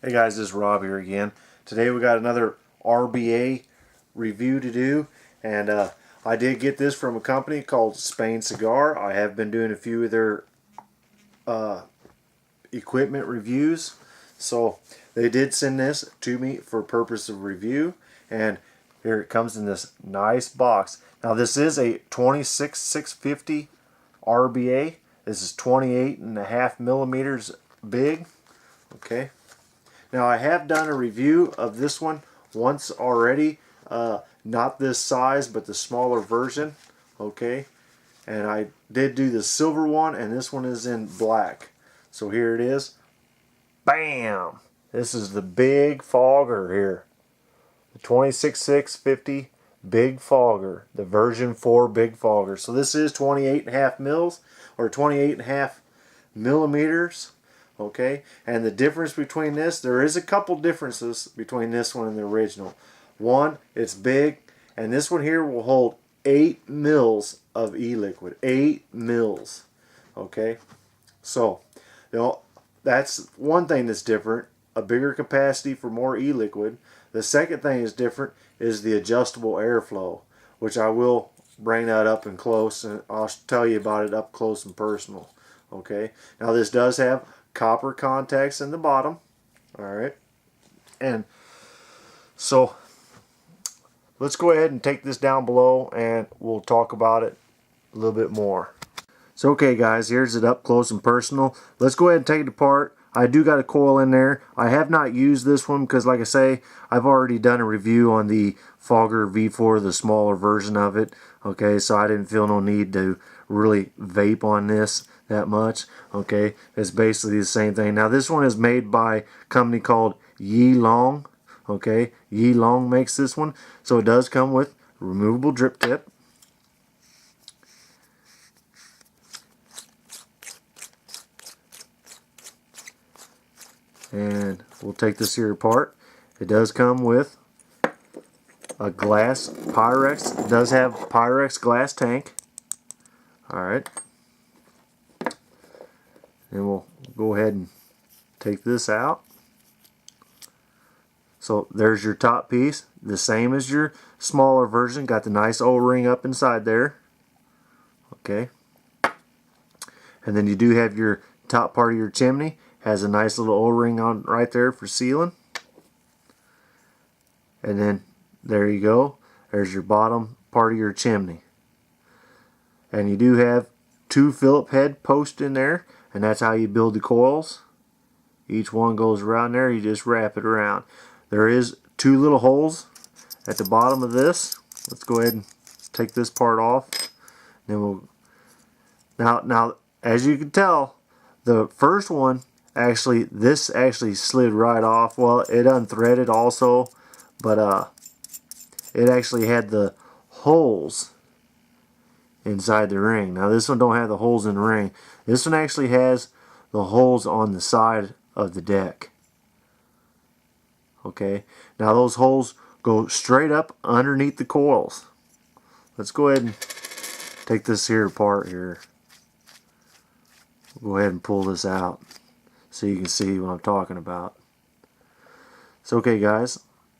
Hey guys, this is Rob here again. Today we got another RBA review to do, and I did get this from a company called Spain Cigar. I have been doing a few of their equipment reviews, so they did send this to me for purpose of review, and here it comes in this nice box. Now this is a 26650 RBA. This is 28.5 millimeters big. Okay. Now I have done a review of this one once already, not this size but the smaller version, okay, and I did do the silver one, and this one is in black. So here it is. Bam! This is the big fogger here, the 26650 big fogger, the version 4 big fogger. So this is 28.5 mils or 28.5 millimeters. Okay, and the difference between this, there is a couple differences between this one and the original. One, it's big, and this one here will hold 8 mils of e-liquid. 8 mils. Okay, so that's one thing that's different, a bigger capacity for more e-liquid. The second thing is different is the adjustable airflow, which I will bring that up and close, and I'll tell you about it up close and personal. Okay, now this does have copper contacts in the bottom. Alright, and so let's go ahead and take this down below and we'll talk about it a little bit more. So okay guys, here's it up close and personal. Let's go ahead and take it apart. I do got a coil in there. I have not used this one because, like I say, I've already done a review on the Fogger V4, the smaller version of it. Okay, so I didn't feel no need to really vape on this that much. Okay, it's basically the same thing. Now this one is made by a company called Long. Okay, Long makes this one. So it does come with removable drip tip. And we'll take this here apart. It does come with a glass Pyrex. It does have Pyrex glass tank. Alright. And we'll go ahead and take this out. So there's your top piece. The same as your smaller version. Got the nice O-ring up inside there. Okay. And then you do have your top part of your chimney. Has a nice little O-ring on right there for sealing. And then there you go. There's your bottom part of your chimney. And you do have 2 Phillip head posts in there, and that's how you build the coils. Each one goes around there. You just wrap it around. There is 2 little holes at the bottom of this. Let's go ahead and take this part off. Then we'll now as you can tell, the first one this actually slid right off. Well, it unthreaded also, but it actually had the holes inside the ring. Now this one don't have the holes in the ring. This one actually has the holes on the side of the deck. Okay, now those holes go straight up underneath the coils. Let's go ahead and take this here apart here. Go ahead and pull this out so you can see what I'm talking about. So okay guys,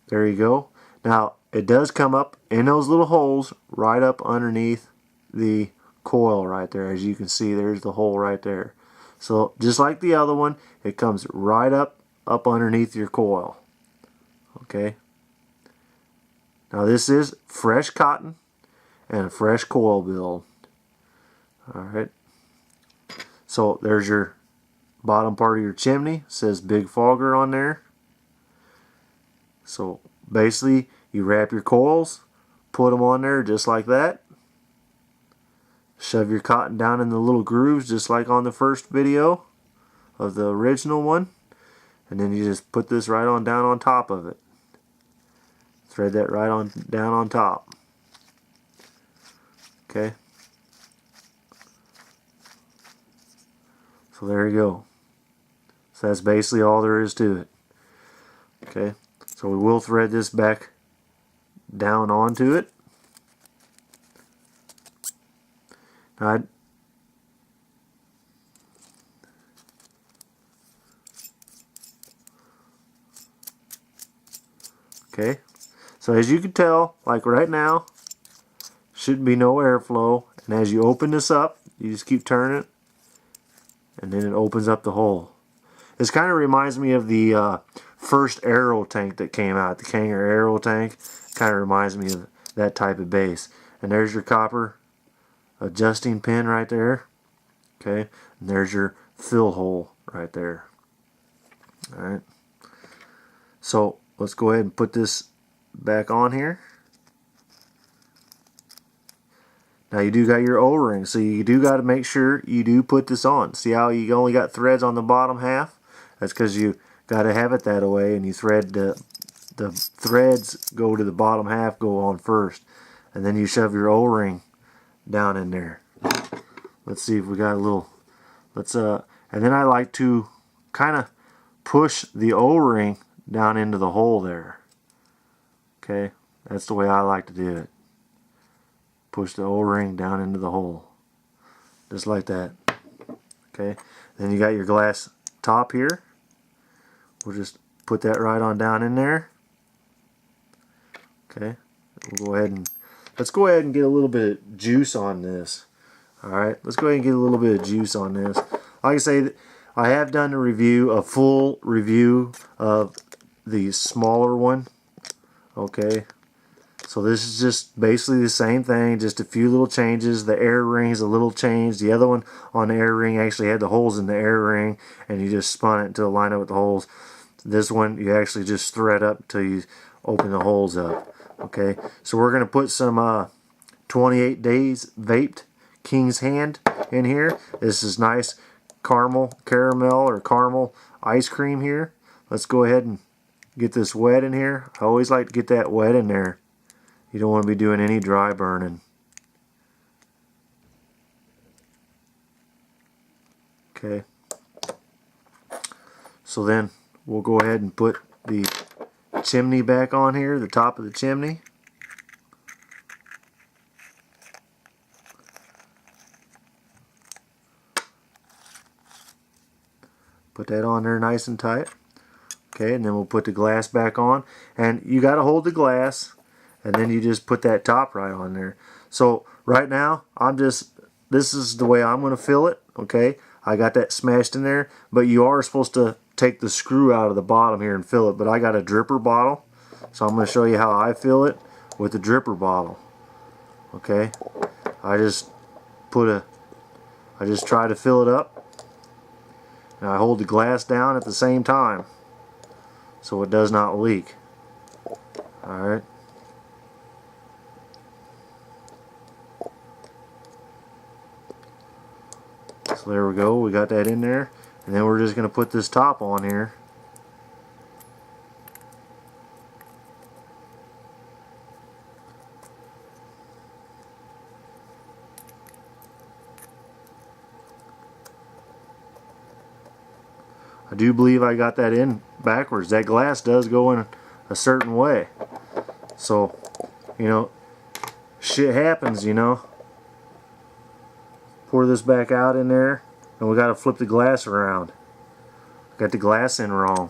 there you go. Now it does come up in those little holes right up underneath the coil right there. As you can see, there's the hole right there. So just like the other one, it comes right up underneath your coil. Okay. Now this is fresh cotton and a fresh coil build. Alright. So there's your bottom part of your chimney. It says Big Fogger on there. So basically you wrap your coils, put them on there just like that. Shove your cotton down in the little grooves just like on the first video of the original one. And then you just put this right on down on top of it. Thread that right on down on top. Okay. So there you go. So that's basically all there is to it. Okay. So we will thread this back down onto it. Now Okay, so as you can tell, like right now, shouldn't be no airflow, and as you open this up, you just keep turning it, and then it opens up the hole. This kind of reminds me of the first aero tank that came out, the Kanger aero tank. Kind of reminds me of that type of base. And there's your copper adjusting pin right there. Okay, and there's your fill hole right there. Alright, so let's go ahead and put this back on here. Now you do got your O-ring, so you do got to make sure you do put this on. See how you only got threads on the bottom half? That's because you got to have it that way, and you thread the threads go to the bottom half, go on first, and then you shove your O-ring down in there. Let's see if we got a little. And then I like to kind of push the O-ring down into the hole there. Okay, that's the way I like to do it. Push the O-ring down into the hole, just like that. Okay, then you got your glass top here. We'll just put that right on down in there. Okay, we'll go ahead and let's go ahead and get a little bit of juice on this. Alright, let's go ahead and get a little bit of juice on this. Like I say, I have done a full review of the smaller one. Okay, so this is just basically the same thing, just a few little changes. The air ring is a little changed. The other one on the air ring actually had the holes in the air ring, and you just spun it until it lined up with the holes. This one you actually just thread up until you open the holes up. Okay, so we're going to put some 28 Days Vaped King's Hand in here. This is nice caramel or caramel ice cream here. Let's go ahead and get this wet in here. I always like to get that wet in there. You don't want to be doing any dry burning. Okay. So then we'll go ahead and put the chimney back on here, the top of the chimney. Put that on there nice and tight. Okay, and then we'll put the glass back on. And you got to hold the glass, and then you just put that top right on there. So right now, this is the way I'm going to fill it. Okay, I got that smashed in there, but you are supposed to take the screw out of the bottom here and fill it. But I got a dripper bottle, so I'm going to show you how I fill it with the dripper bottle. Okay, I just try to fill it up, and I hold the glass down at the same time so it does not leak. Alright. So there we go, we got that in there, and then we're just going to put this top on here. I do believe I got that in backwards. That glass does go in a certain way. So, you know, shit happens, you know. Pour this back out in there, and we got to flip the glass around. Got the glass in wrong.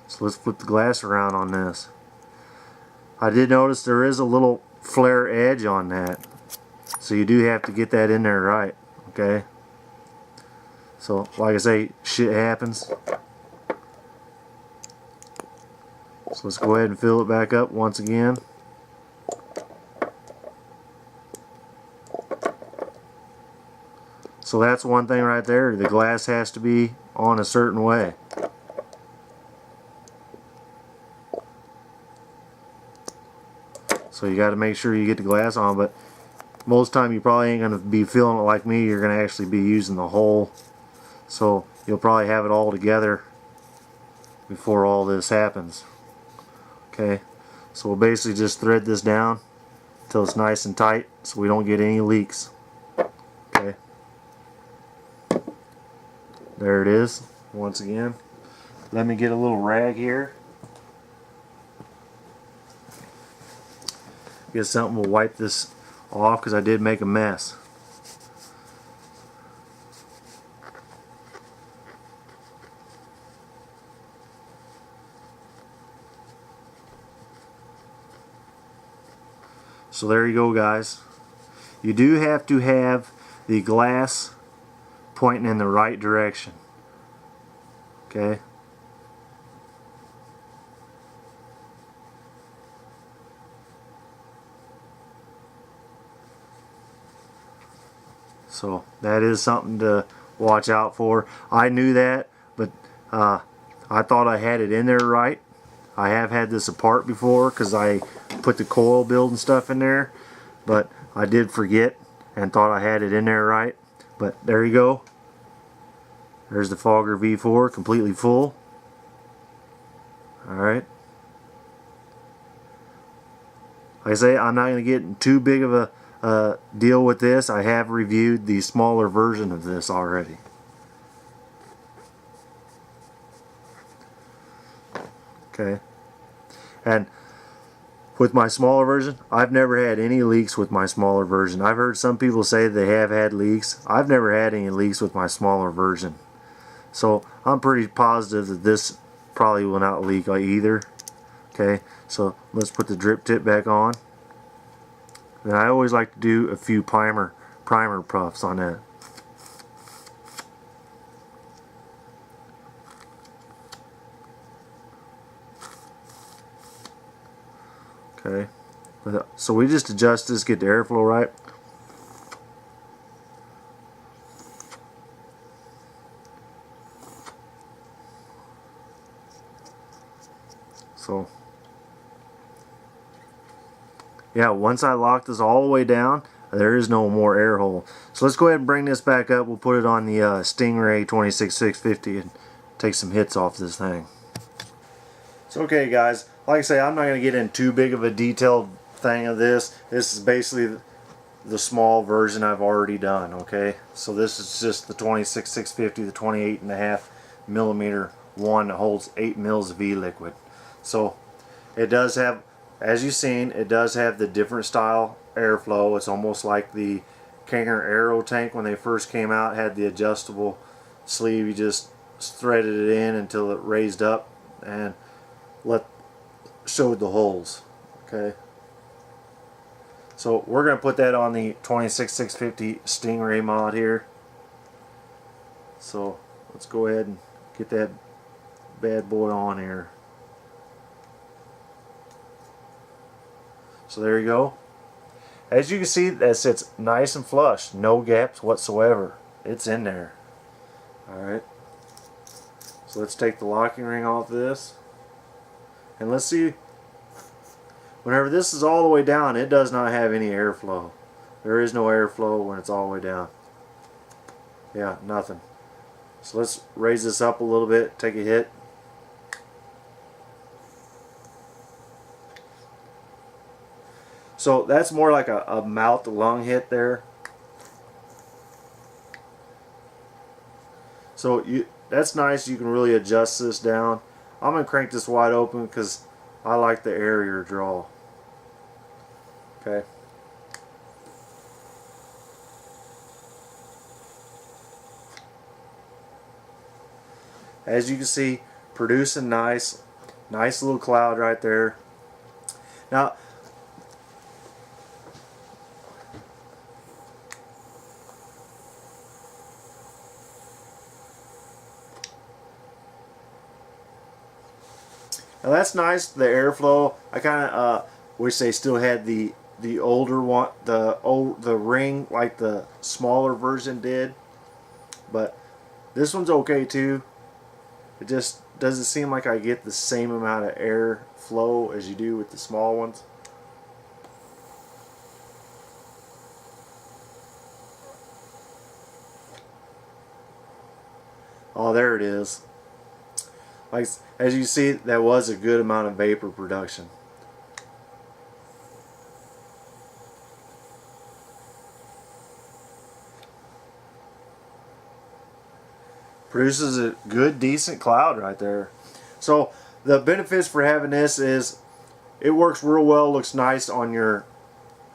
So let's flip the glass around on this. I did notice there is a little flare edge on that. So you do have to get that in there right. Okay. So, like I say, shit happens. So let's go ahead and fill it back up once again. So that's one thing right there. The glass has to be on a certain way. So you got to make sure you get the glass on, but most time you probably ain't going to be filling it like me. You're going to actually be using the hole. So you'll probably have it all together before all this happens. Okay, so we'll basically just thread this down until it's nice and tight so we don't get any leaks. Okay, there it is. Once again, let me get a little rag here. Get something, we'll wipe this off because I did make a mess. So there you go, guys. You do have to have the glass pointing in the right direction. Okay. So that is something to watch out for. I knew that, but I thought I had it in there right. I have had this apart before because I put the coil build and stuff in there, but I did forget and thought I had it in there right. But there you go. There's the Fogger V4 completely full. Alright. Like I say, I'm not going to get in too big of a deal with this. I have reviewed the smaller version of this already. Okay. And with my smaller version, I've never had any leaks with my smaller version. I've heard some people say they have had leaks. I've never had any leaks with my smaller version. So I'm pretty positive that this probably will not leak either. Okay, so let's put the drip tip back on. And I always like to do a few primer puffs on that. Okay, so we just adjust this, get the airflow right. So yeah, once I lock this all the way down, there is no more air hole. So let's go ahead and bring this back up. We'll put it on the Stingray 26650 and take some hits off this thing. So okay guys, like I say, I'm not going to get in too big of a detailed thing of this. This is basically the small version I've already done, okay? So this is just the 26650, the 28.5 millimeter one that holds 8 mils of e-liquid. So it does have, as you've seen, it does have the different style airflow. It's almost like the Kanger Aero tank when they first came out, had the adjustable sleeve. You just threaded it in until it raised up and showed the holes. Okay, so we're going to put that on the 26650 Stingray mod here. So let's go ahead and get that bad boy on here. So there you go. As you can see, that sits nice and flush, no gaps whatsoever. It's in there. Alright, so let's take the locking ring off this, and let's see. Whenever this is all the way down, it does not have any airflow. There is no airflow when it's all the way down. Yeah, nothing. So let's raise this up a little bit, take a hit. So that's more like a mouth to lung hit there. So that's nice. You can really adjust this down. I'm going to crank this wide open because I like the airier draw. Okay. As you can see, producing nice little cloud right there. Now, that's nice, the airflow. I kind of wish they still had the older one, the ring like the smaller version did. But this one's okay too. It just doesn't seem like I get the same amount of air flow as you do with the small ones. Oh, there it is. Like, as you see, that was a good amount of vapor production. Produces a good, decent cloud right there. So the benefits for having this is it works real well, looks nice on your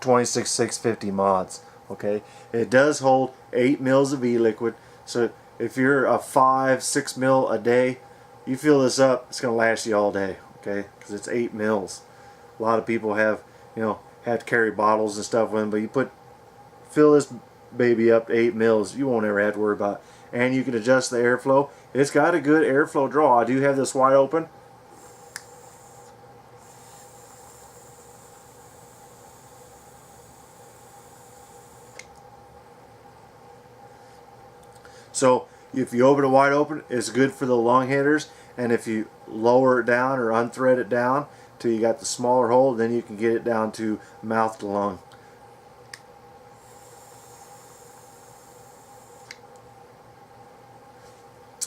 26650 mods. Okay, it does hold 8 mils of e-liquid, so if you're a 5-6 mil a day, you fill this up, it's going to last you all day, okay, because it's 8 mils. A lot of people have, have to carry bottles and stuff with them, but fill this baby up to 8 mils. You won't ever have to worry about it. And you can adjust the airflow. It's got a good airflow draw. I do have this wide open. So if you open it wide open, it's good for the lung hitters. And if you lower it down or unthread it down till you got the smaller hole, then you can get it down to mouth to lung.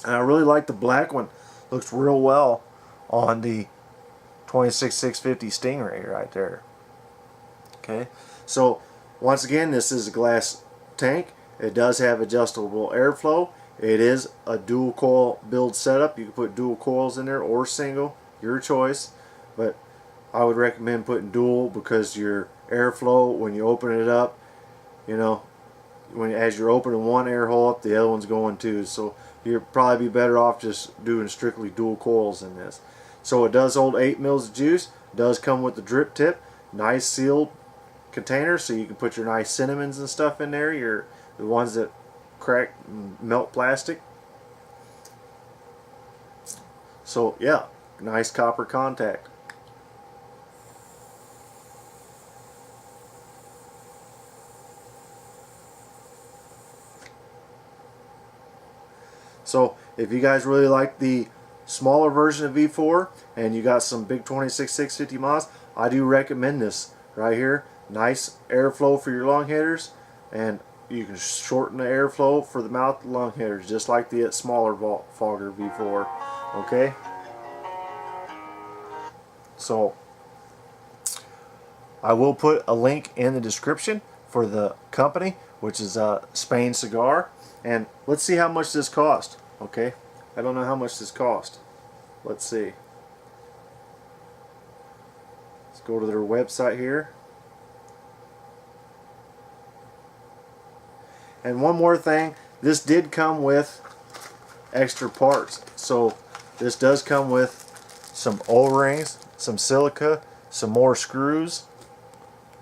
And I really like the black one. Looks real well on the 26650 Stingray right there. Okay, so once again, this is a glass tank. It does have adjustable airflow. It is a dual coil build setup. You can put dual coils in there or single, your choice. But I would recommend putting dual because your airflow, when you open it up, you know, as you're opening one air hole up, the other one's going too. So you'd probably be better off just doing strictly dual coils in this. So it does hold 8 mils of juice. It does come with the drip tip. Nice sealed container, so you can put your nice cinnamons and stuff in there. The ones that crack and melt plastic. So yeah, nice copper contact. So if you guys really like the smaller version of V4 and you got some big 26650 mods, I do recommend this right here. Nice airflow for your lung hitters, and you can shorten the airflow for the mouth lung hitters just like the smaller fogger V4. Okay, so I will put a link in the description for the company, which is Spain Cigar, and let's see how much this cost. Okay, I don't know how much this cost. Let's see. Let's go to their website here. And one more thing, this did come with extra parts. So this does come with some O-rings, some silica, some more screws.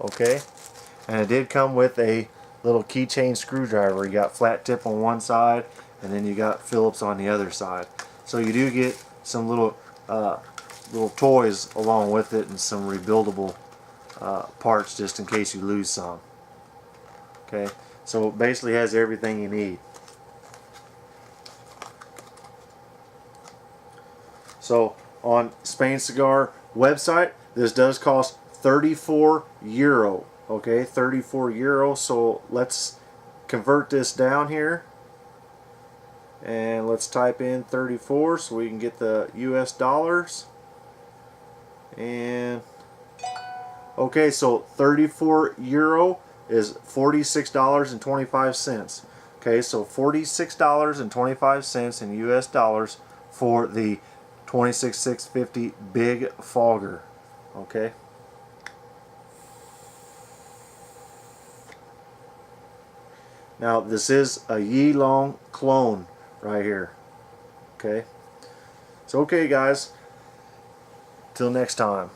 Okay, and it did come with a little keychain screwdriver. You got flat tip on one side, and then you got Phillips on the other side. So you do get some little toys along with it, and some rebuildable parts just in case you lose some. Okay, so it basically has everything you need. So on Spain Cigar website, this does cost 34 euro. Okay, 34 euro. So let's convert this down here, and let's type in 34 so we can get the US dollars. And okay, so 34 euro is $46.25. Okay, so $46.25 in US dollars for the 26650 Big Fogger. Okay. Now this is a Yilong clone right here. Okay. So okay guys, till next time.